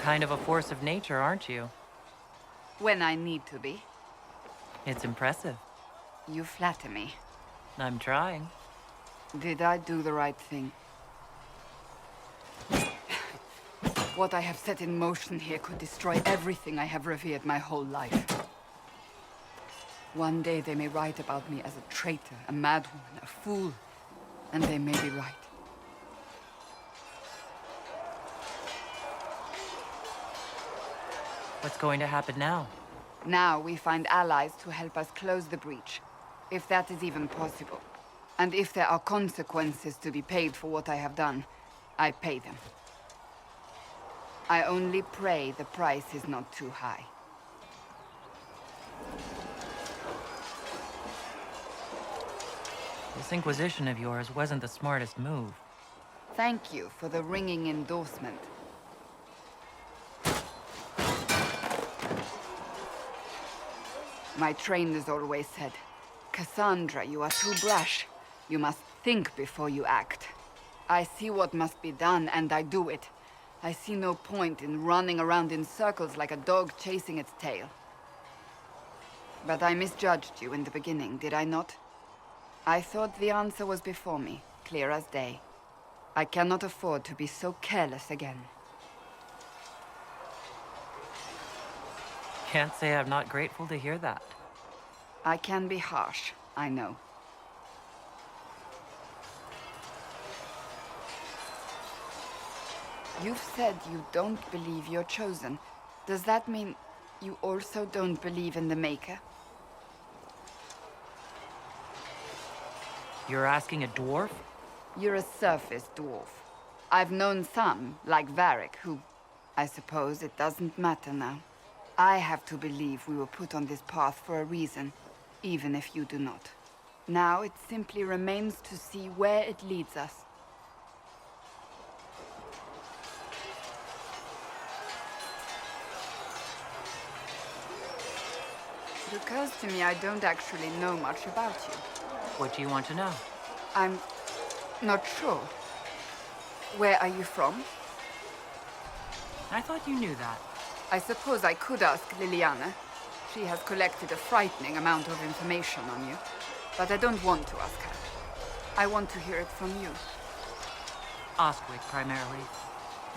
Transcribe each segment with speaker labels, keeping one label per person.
Speaker 1: kind of a force of nature, aren't you?
Speaker 2: When I need to be.
Speaker 1: It's impressive.
Speaker 2: You flatter me.
Speaker 1: I'm trying.
Speaker 2: Did I do the right thing? What I have set in motion here could destroy everything I have revered my whole life. One day they may write about me as a traitor, a madwoman, a fool, and they may be right.
Speaker 1: What's going to happen now?
Speaker 2: Now we find allies to help us close the breach, if that is even possible. And if there are consequences to be paid for what I have done, I pay them. I only pray the price is not too high.
Speaker 1: This Inquisition of yours wasn't the smartest move.
Speaker 2: Thank you for the ringing endorsement. My trainers always said, Cassandra, you are too brash. You must think before you act. I see what must be done, and I do it. I see no point in running around in circles like a dog chasing its tail. But I misjudged you in the beginning, did I not? I thought the answer was before me, clear as day. I cannot afford to be so careless again.
Speaker 1: Can't say I'm not grateful to hear that.
Speaker 2: I can be harsh, I know. You've said you don't believe you're chosen. Does that mean you also don't believe in the Maker?
Speaker 1: You're asking a dwarf?
Speaker 2: You're a surface dwarf. I've known some, like Varric, who... I suppose it doesn't matter now. I have to believe we were put on this path for a reason, even if you do not. Now it simply remains to see where it leads us. It occurs to me I don't actually know much about you.
Speaker 1: What do you want to know?
Speaker 2: I'm not sure. Where are you from?
Speaker 1: I thought you knew that.
Speaker 2: I suppose I could ask Liliana. She has collected a frightening amount of information on you. But I don't want to ask her. I want to hear it from you.
Speaker 1: Oswick, primarily.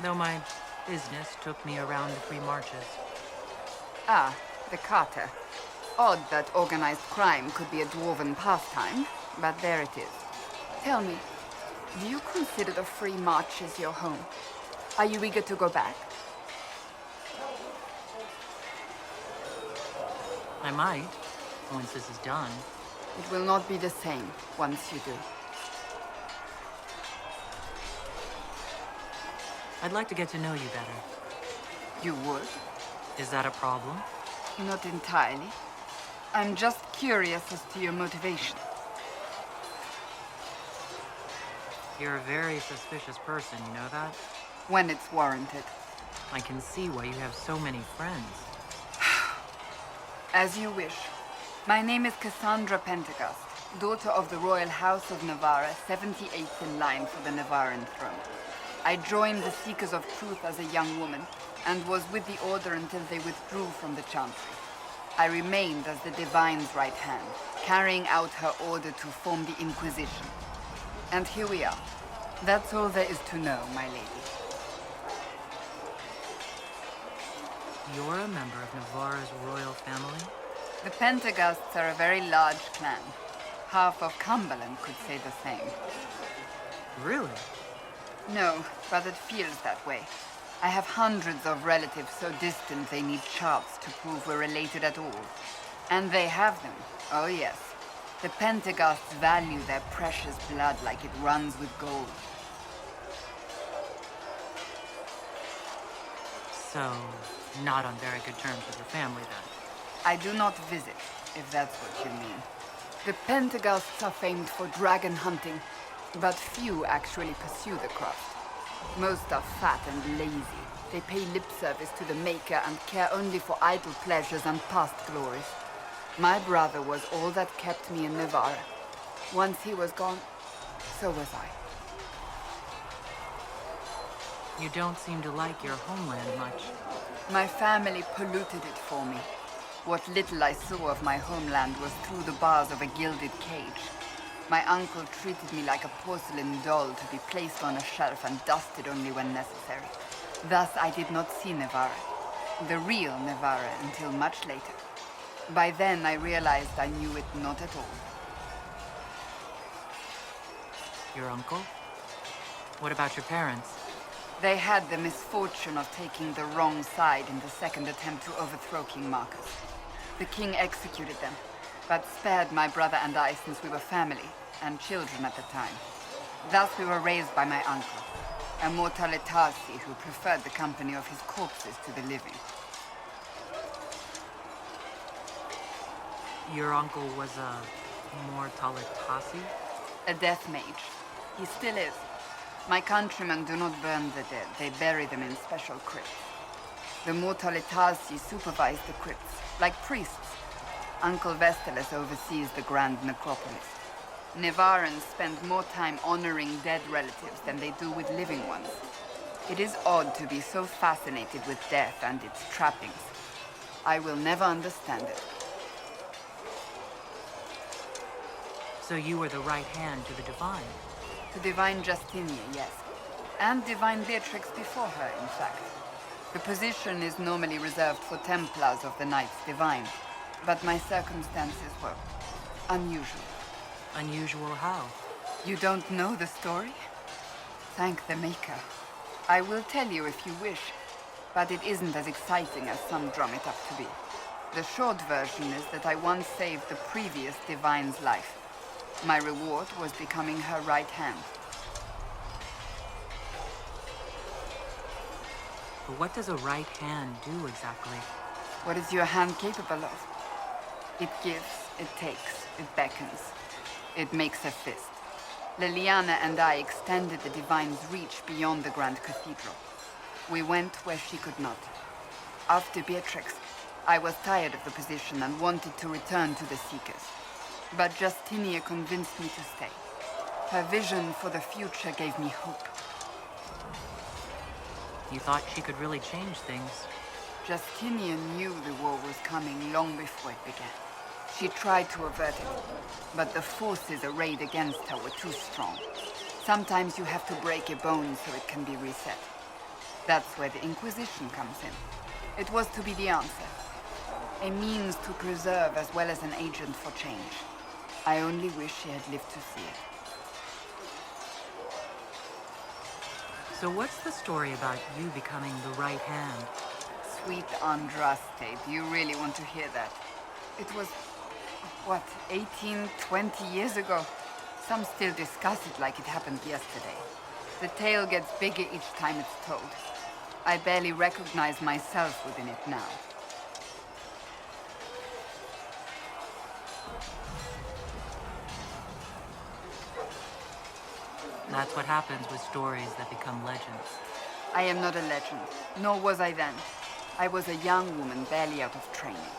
Speaker 1: Though my business took me around the Free Marches.
Speaker 2: Ah, the Carter. Odd that organized crime could be a dwarven pastime, but there it is. Tell me, do you consider the Free Marches your home? Are you eager to go back?
Speaker 1: I might, once this is done.
Speaker 2: It will not be the same once you do.
Speaker 1: I'd like to get to know you better.
Speaker 2: You would?
Speaker 1: Is that a problem?
Speaker 2: Not entirely. I'm just curious as to your motivation.
Speaker 1: You're a very suspicious person, you know that?
Speaker 2: When it's warranted.
Speaker 1: I can see why you have so many friends.
Speaker 2: As you wish. My name is Cassandra Pentecost, daughter of the Royal House of Navarra, 78th in line for the Navarran throne. I joined the Seekers of Truth as a young woman, and was with the Order until they withdrew from the Chantry. I remained as the Divine's right hand, carrying out her order to form the Inquisition. And here we are. That's all there is to know, my lady.
Speaker 1: You're a member of Navarra's royal family?
Speaker 2: The Pentecosts are a very large clan. Half of Cumberland could say the same.
Speaker 1: Really?
Speaker 2: No, but it feels that way. I have hundreds of relatives so distant they need charts to prove we're related at all. And they have them. Oh yes. The Pentecosts value their precious blood like it runs with gold.
Speaker 1: So, not on very good terms with your family, then?
Speaker 2: I do not visit, if that's what you mean. The Pentecosts are famed for dragon hunting, but few actually pursue the craft. Most are fat and lazy. They pay lip service to the Maker and care only for idle pleasures and past glories. My brother was all that kept me in Navarra. Once he was gone, so was I.
Speaker 1: You don't seem to like your homeland much.
Speaker 2: My family polluted it for me. What little I saw of my homeland was through the bars of a gilded cage. My uncle treated me like a porcelain doll to be placed on a shelf and dusted only when necessary. Thus, I did not see Nevarra, the real Nevarra, until much later. By then, I realized I knew it not at all.
Speaker 1: Your uncle? What about your parents?
Speaker 2: They had the misfortune of taking the wrong side in the second attempt to overthrow King Marcus. The king executed them, but spared my brother and I since we were family, and children at the time. Thus we were raised by my uncle, a Mortalitasi who preferred the company of his corpses to the living.
Speaker 1: Your uncle was a Mortalitasi?
Speaker 2: A death mage. He still is. My countrymen do not burn the dead, they bury them in special crypts. The Mortalitasi supervise the crypts, like priests. Uncle Vestalis oversees the grand necropolis. Nevarrans spend more time honoring dead relatives than they do with living ones. It is odd to be so fascinated with death and its trappings. I will never understand it.
Speaker 1: So you were the right hand to the Divine?
Speaker 2: To Divine Justinia, yes. And Divine Beatrix before her, in fact. The position is normally reserved for Templars of the Knights Divine, but my circumstances were unusual.
Speaker 1: Unusual how?
Speaker 2: You don't know the story? Thank the Maker. I will tell you if you wish, but it isn't as exciting as some drum it up to be. The short version is that I once saved the previous Divine's life. My reward was becoming her right hand.
Speaker 1: But what does a right hand do exactly?
Speaker 2: What is your hand capable of? It gives, it takes, it beckons. It makes a fist. Liliana and I extended the Divine's reach beyond the Grand Cathedral. We went where she could not. After Beatrix, I was tired of the position and wanted to return to the Seekers. But Justinia convinced me to stay. Her vision for the future gave me hope.
Speaker 1: You thought she could really change things?
Speaker 2: Justinia knew the war was coming long before it began. She tried to avert it, but the forces arrayed against her were too strong. Sometimes you have to break a bone so it can be reset. That's where the Inquisition comes in. It was to be the answer. A means to preserve as well as an agent for change. I only wish she had lived to see it.
Speaker 1: So what's the story about you becoming the right hand?
Speaker 2: Sweet Andraste, do you really want to hear that? It was, what, 18, 20 years ago? Some still discuss it like it happened yesterday. The tale gets bigger each time it's told. I barely recognize myself within it now.
Speaker 1: That's what happens with stories that become legends.
Speaker 2: I am not a legend, nor was I then. I was a young woman barely out of training.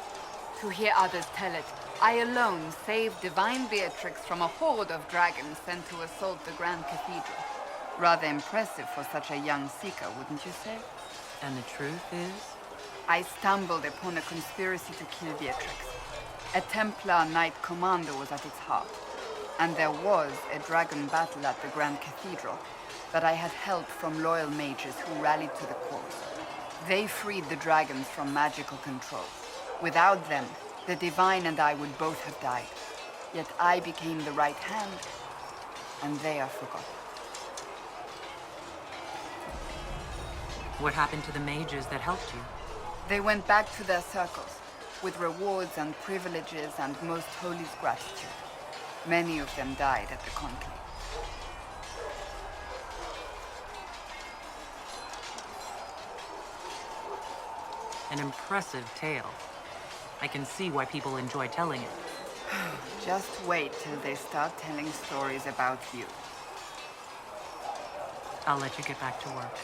Speaker 2: To hear others tell it, I alone saved Divine Beatrix from a horde of dragons sent to assault the Grand Cathedral. Rather impressive for such a young seeker, wouldn't you say?
Speaker 1: And the truth is?
Speaker 2: I stumbled upon a conspiracy to kill Beatrix. A Templar Knight Commander was at its heart. And there was a dragon battle at the Grand Cathedral, but I had help from loyal mages who rallied to the cause. They freed the dragons from magical control. Without them, the Divine and I would both have died. Yet I became the right hand, and they are forgotten.
Speaker 1: What happened to the mages that helped you?
Speaker 2: They went back to their circles, with rewards and privileges and most holy gratitude. Many of them died at the conclave.
Speaker 1: An impressive tale. I can see why people enjoy telling it.
Speaker 2: Just wait till they start telling stories about you.
Speaker 1: I'll let you get back to work.